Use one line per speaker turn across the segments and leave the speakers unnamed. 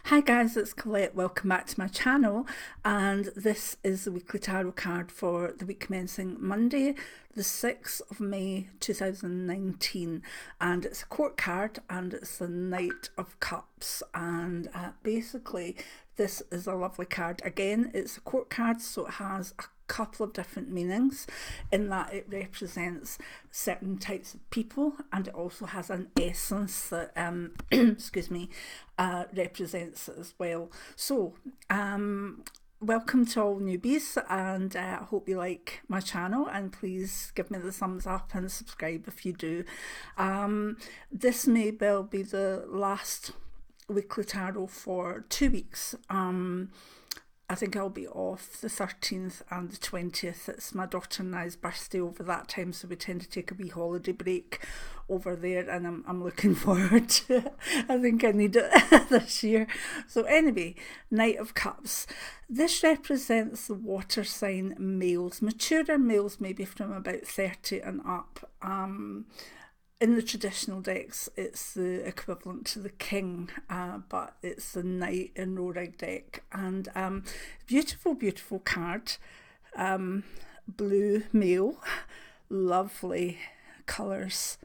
Hi guys, it's Colette. Welcome back to my channel, and this is the weekly tarot card for the week commencing Monday the 6th of May 2019, and it's a court card and it's the Knight of Cups. And basically this is a lovely card. Again, it's a court card, so it has a couple of different meanings in that it represents certain types of people, and it also has an essence that excuse me, represents it as well. So welcome to all newbies, and I hope you like my channel, and please give me the thumbs up and subscribe if you do. This may well be the last weekly tarot for 2 weeks. I think I'll be off the 13th and the 20th. It's my daughter and I's birthday over that time, so we tend to take a wee holiday break over there, and I'm looking forward to it. I think I need it this year. So anyway, Knight of Cups. This represents the water sign males, maturer males, maybe from about 30 and up. In the traditional decks, it's the equivalent to the king, but it's the knight in Rorig deck. And beautiful, beautiful card. Blue male, lovely colours.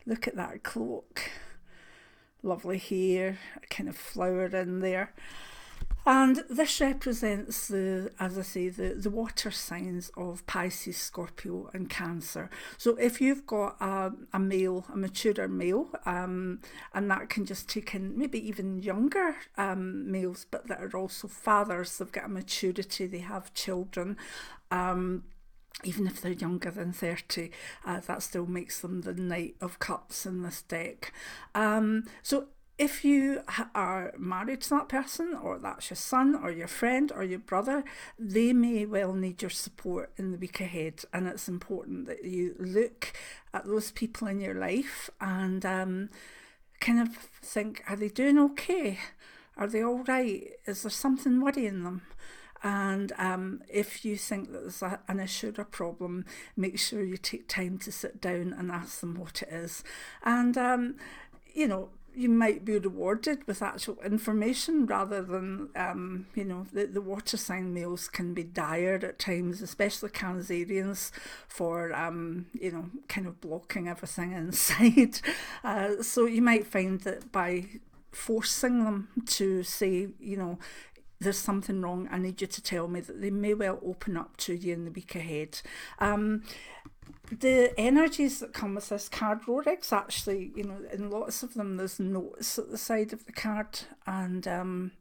Look at that cloak. Lovely hair, a kind of flower in there. And this represents as I say, the water signs of Pisces, Scorpio and Cancer. So if you've got a male, a maturer male, and that can just take in maybe even younger males, but that are also fathers, they've got a maturity, they have children, even if they're younger than 30, that still makes them the Knight of Cups in this deck. So if you are married to that person, or that's your son or your friend or your brother, they may well need your support in the week ahead, and it's important that you look at those people in your life and kind of think, are they doing okay? Are they all right? Is there something worrying them? And if you think that there's an issue or a problem, make sure you take time to sit down and ask them what it is. And you know, you might be rewarded with actual information rather than, you know, the water sign males can be dire at times, especially Cancerians, for, you know, kind of blocking everything inside. So you might find that by forcing them to say, you know, there's something wrong, I need you to tell me, that they may well open up to you in the week ahead. The energies that come with this card, Rorik's actually, you know, in lots of them there's notes at the side of the card, and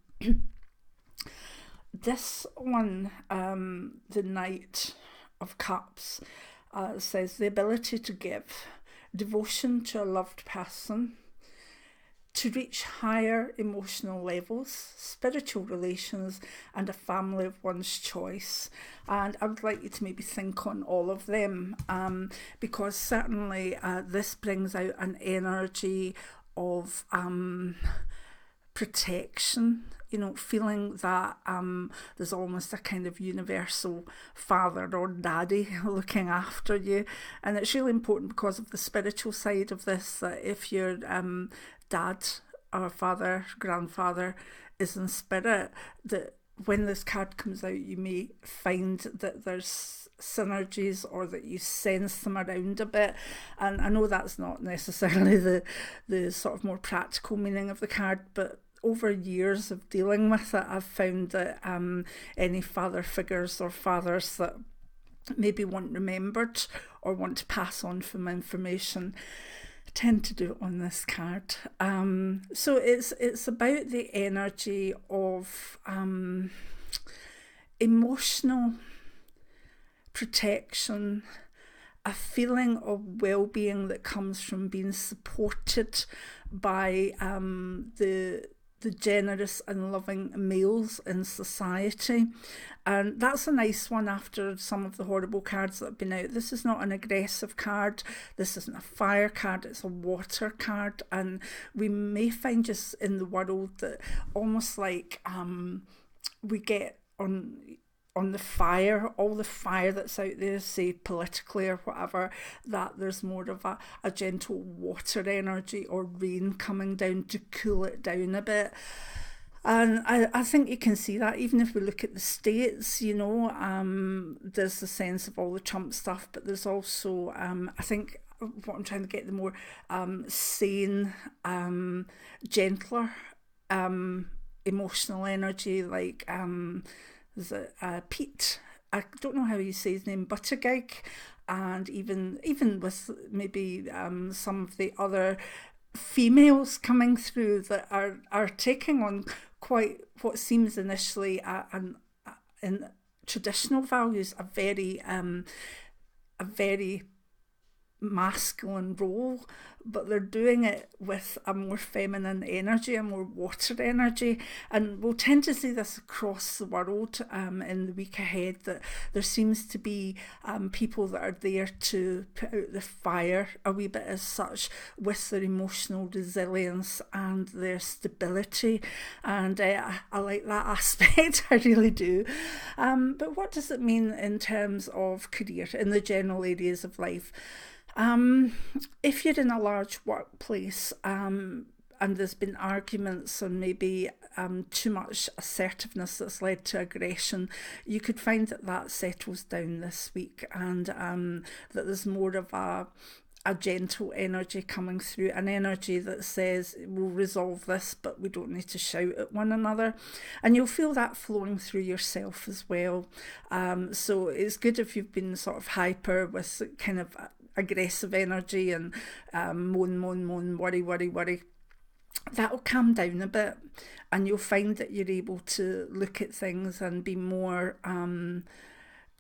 this one, the Knight of Cups, says the ability to give, devotion to a loved person, to reach higher emotional levels, spiritual relations, and a family of one's choice. And I would like you to maybe think on all of them, because certainly this brings out an energy of protection, you know, feeling that there's almost a kind of universal father or daddy looking after you. And it's really important because of the spiritual side of this, that if your dad or father, grandfather is in spirit, that when this card comes out, you may find that there's synergies, or that you sense them around a bit. And I know that's not necessarily the sort of more practical meaning of the card, but over years of dealing with it, I've found that any father figures or fathers that maybe want remembered or want to pass on some information tend to do it on this card. So it's about the energy of emotional protection, a feeling of well-being that comes from being supported by the generous and loving males in society. And that's a nice one after some of the horrible cards that have been out. This is not an aggressive card, this isn't a fire card, it's a water card. And we may find just in the world that almost like we get on the fire, all the fire that's out there, say politically or whatever, that there's more of a gentle water energy or rain coming down to cool it down a bit. And I think you can see that even if we look at the States, you know, there's the sense of all the Trump stuff, but there's also, I think, what I'm trying to get, the more sane, gentler emotional energy, like, is it Pete? I don't know how you say his name, Buttigieg, and even with maybe some of the other females coming through that are taking on quite what seems initially in traditional values a very masculine role, but they're doing it with a more feminine energy, a more water energy. And we'll tend to see this across the world in the week ahead, that there seems to be people that are there to put out the fire a wee bit as such, with their emotional resilience and their stability. And I like that aspect, I really do. But what does it mean in terms of career in the general areas of life? If you're in a large workplace and there's been arguments and maybe too much assertiveness that's led to aggression, you could find that settles down this week, and that there's more of a gentle energy coming through, an energy that says we'll resolve this, but we don't need to shout at one another. And you'll feel that flowing through yourself as well. So it's good if you've been sort of hyper with kind of aggressive energy and moan, worry. That'll calm down a bit, and you'll find that you're able to look at things and be more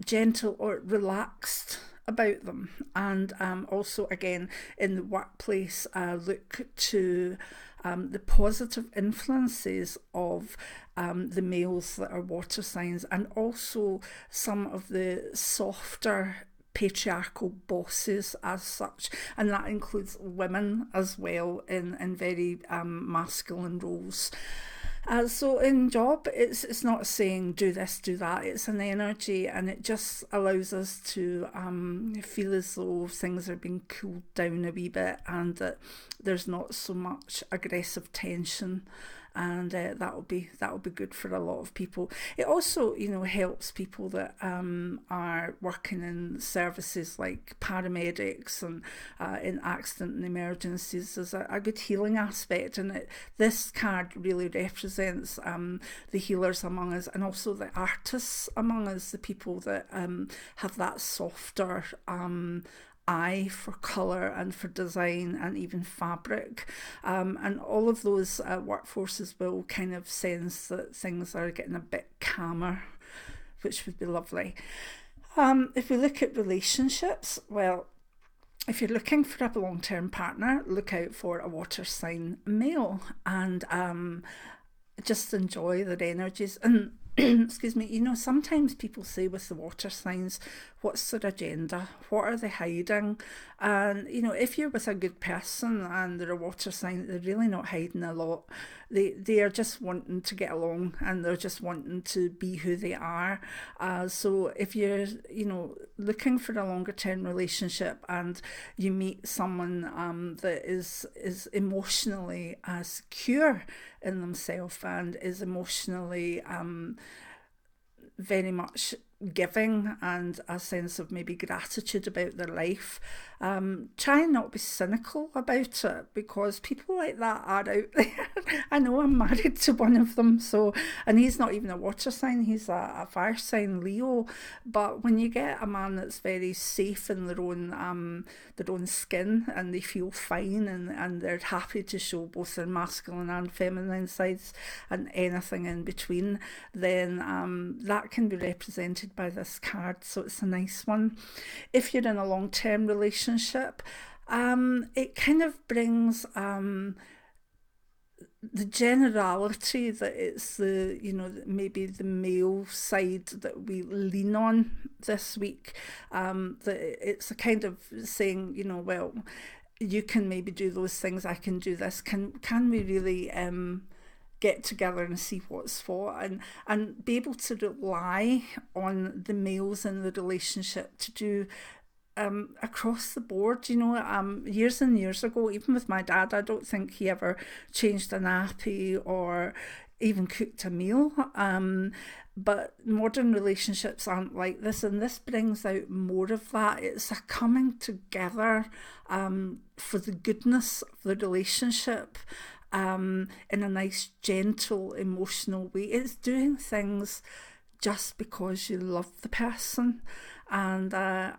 gentle or relaxed about them. And also, again, in the workplace, look to the positive influences of the males that are water signs, and also some of the softer patriarchal bosses as such, and that includes women as well in very masculine roles. So in job, it's not saying do this, do that. It's an energy, and it just allows us to feel as though things are being cooled down a wee bit, and that there's not so much aggressive tension. And that'll be good for a lot of people. It also, you know, helps people that are working in services like paramedics and in accident and emergencies. There's a good healing aspect, and this card really represents the healers among us, and also the artists among us, the people that have that softer eye for colour and for design and even fabric, and all of those workforces will kind of sense that things are getting a bit calmer, which would be lovely. If we look at relationships, well, if you're looking for a long-term partner, look out for a water sign male, and just enjoy their energies. And excuse me, you know, sometimes people say with the water signs, what's their agenda? What are they hiding? And, you know, if you're with a good person and they're a water sign, they're really not hiding a lot. They are just wanting to get along, and they're just wanting to be who they are. So if you're, you know, looking for a longer term relationship and you meet someone that is emotionally secure in themselves and is emotionally very much giving, and a sense of maybe gratitude about their life, try and not be cynical about it, because people like that are out there. I know, I'm married to one of them, so, and he's not even a water sign, he's a fire sign, Leo. But when you get a man that's very safe in their own skin, and they feel fine, and they're happy to show both their masculine and feminine sides and anything in between, then that can be represented by this card. So it's a nice one. If you're in a long-term relationship, it kind of brings the generality that it's the, you know, maybe the male side that we lean on this week, that it's a kind of saying, you know, well, you can maybe do those things, I can do this. Can we really get together and see what's what, and be able to rely on the males in the relationship to do across the board, years and years ago, even with my dad, I don't think he ever changed a nappy or even cooked a meal. But modern relationships aren't like this, and this brings out more of that. It's a coming together for the goodness of the relationship in a nice, gentle, emotional way. It's doing things just because you love the person, and I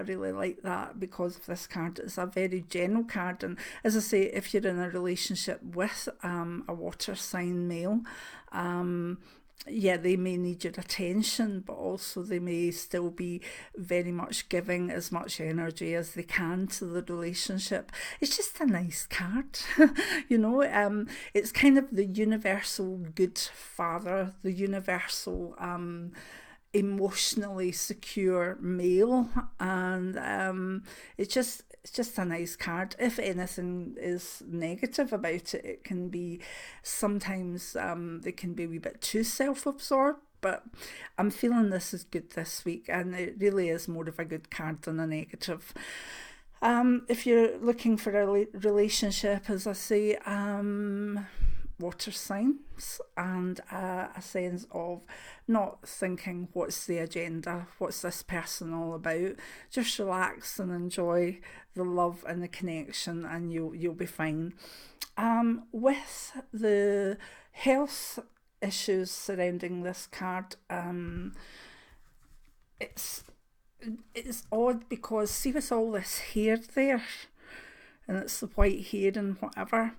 really like that because of this card. It's a very general card, and as I say, if you're in a relationship with a water sign male, they may need your attention, but also they may still be very much giving as much energy as they can to the relationship. It's just a nice card, it's kind of the universal good father, the universal emotionally secure male, and it's just a nice card. If anything is negative about it, it can be sometimes they can be a wee bit too self-absorbed, but I'm feeling this is good this week, and it really is more of a good card than a negative. If you're looking for a relationship, as I say, water signs, and a sense of not thinking what's the agenda, what's this person all about. Just relax and enjoy the love and the connection, and you'll be fine. With the health issues surrounding this card, it's odd because see, with all this hair there, and it's the white hair and whatever,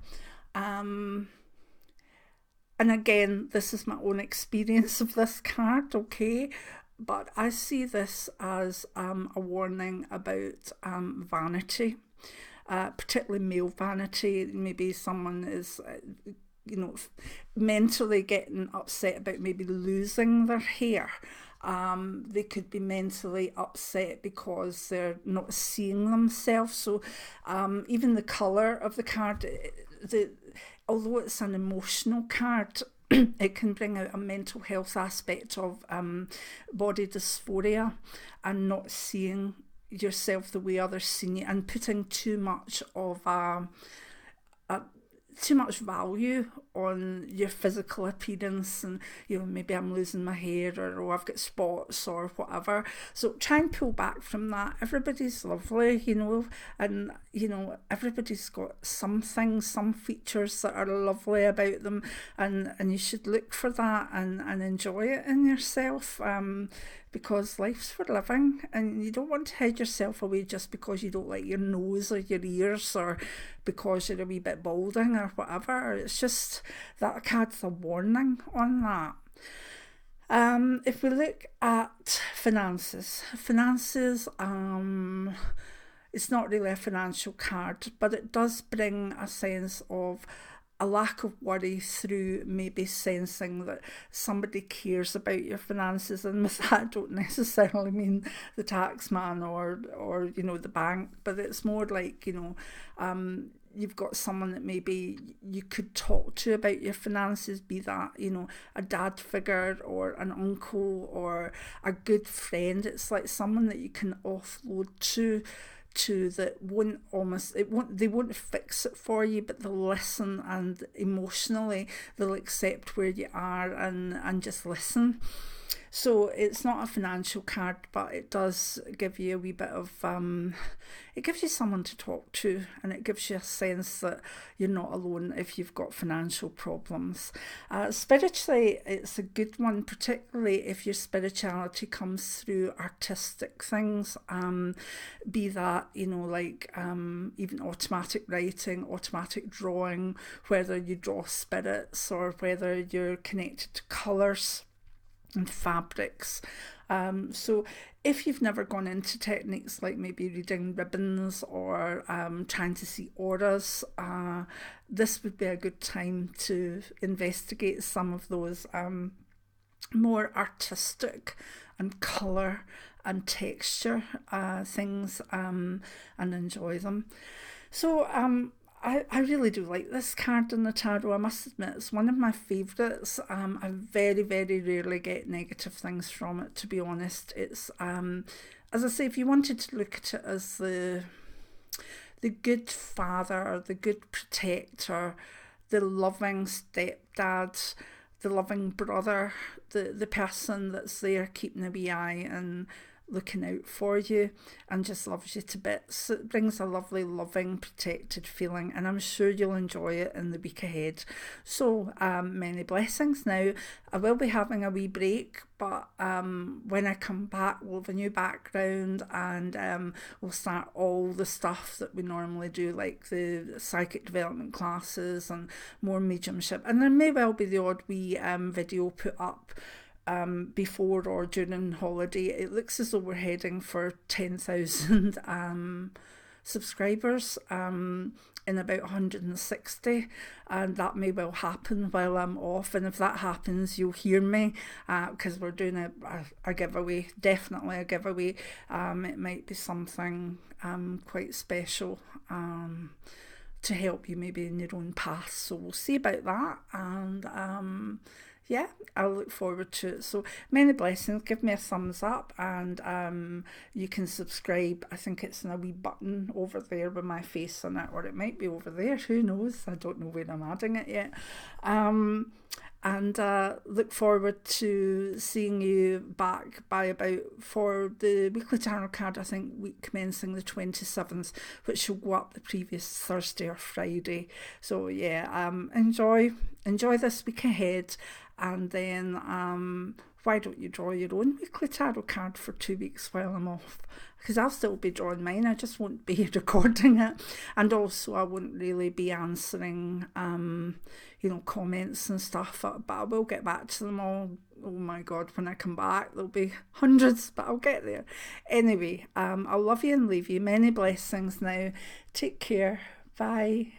and again, this is my own experience of this card, okay? But I see this as a warning about vanity, particularly male vanity. Maybe someone is, mentally getting upset about maybe losing their hair. They could be mentally upset because they're not seeing themselves. So even the colour of the card, although it's an emotional card, it can bring out a mental health aspect of body dysphoria and not seeing yourself the way others see you, and putting too much value on your physical appearance, and maybe I'm losing my hair, or I've got spots or whatever. So try and pull back from that. Everybody's lovely, and everybody's got some features that are lovely about them, and you should look for that and enjoy it in yourself, because life's for living, and you don't want to hide yourself away just because you don't like your nose or your ears, or because you're a wee bit balding or whatever. It's just that card's a warning on that. If we look at finances, it's not really a financial card, but it does bring a sense of a lack of worry through maybe sensing that somebody cares about your finances. And with that, I don't necessarily mean the tax man or the bank, but it's more like, you've got someone that maybe you could talk to about your finances, be that, a dad figure or an uncle or a good friend. It's like someone that you can offload to that they won't fix it for you, but they'll listen, and emotionally they'll accept where you are and just listen. So it's not a financial card, but it does give you a wee bit of, it gives you someone to talk to, and it gives you a sense that you're not alone if you've got financial problems. Spiritually, it's a good one, particularly if your spirituality comes through artistic things, be that, even automatic writing, automatic drawing, whether you draw spirits or whether you're connected to colours and fabrics. So if you've never gone into techniques like maybe reading ribbons or trying to see auras, this would be a good time to investigate some of those more artistic and colour and texture things, and enjoy them. So I really do like this card in the tarot. I must admit, it's one of my favourites. I very, very rarely get negative things from it, to be honest. It's, as I say, if you wanted to look at it as the good father, the good protector, the loving stepdad, the loving brother, the person that's there keeping a wee eye and looking out for you and just loves you to bits. It brings a lovely, loving, protected feeling, and I'm sure you'll enjoy it in the week ahead. So many blessings. Now, I will be having a wee break, but when I come back, we'll have a new background, and we'll start all the stuff that we normally do, like the psychic development classes and more mediumship. And there may well be the odd wee video put up before or during holiday. It looks as though we're heading for 10,000 subscribers in about 160, and that may well happen while I'm off. And if that happens, you'll hear me, because we're doing a giveaway, definitely a giveaway. It might be something quite special to help you maybe in your own path, so we'll see about that. And yeah, I'll look forward to it. So many blessings. Give me a thumbs up, and you can subscribe. I think it's in a wee button over there with my face on it, or it might be over there, who knows. I don't know where I'm adding it yet. And look forward to seeing you back by about, for the weekly tarot card, I think week commencing the 27th, which will go up the previous Thursday or Friday. So yeah, enjoy this week ahead, and then why don't you draw your own weekly tarot card for 2 weeks while I'm off? Because I'll still be drawing mine, I just won't be recording it. And also I won't really be answering comments and stuff, but I will get back to them all. Oh my God, when I come back there'll be hundreds, but I'll get there. Anyway, I'll love you and leave you. Many blessings now. Take care. Bye.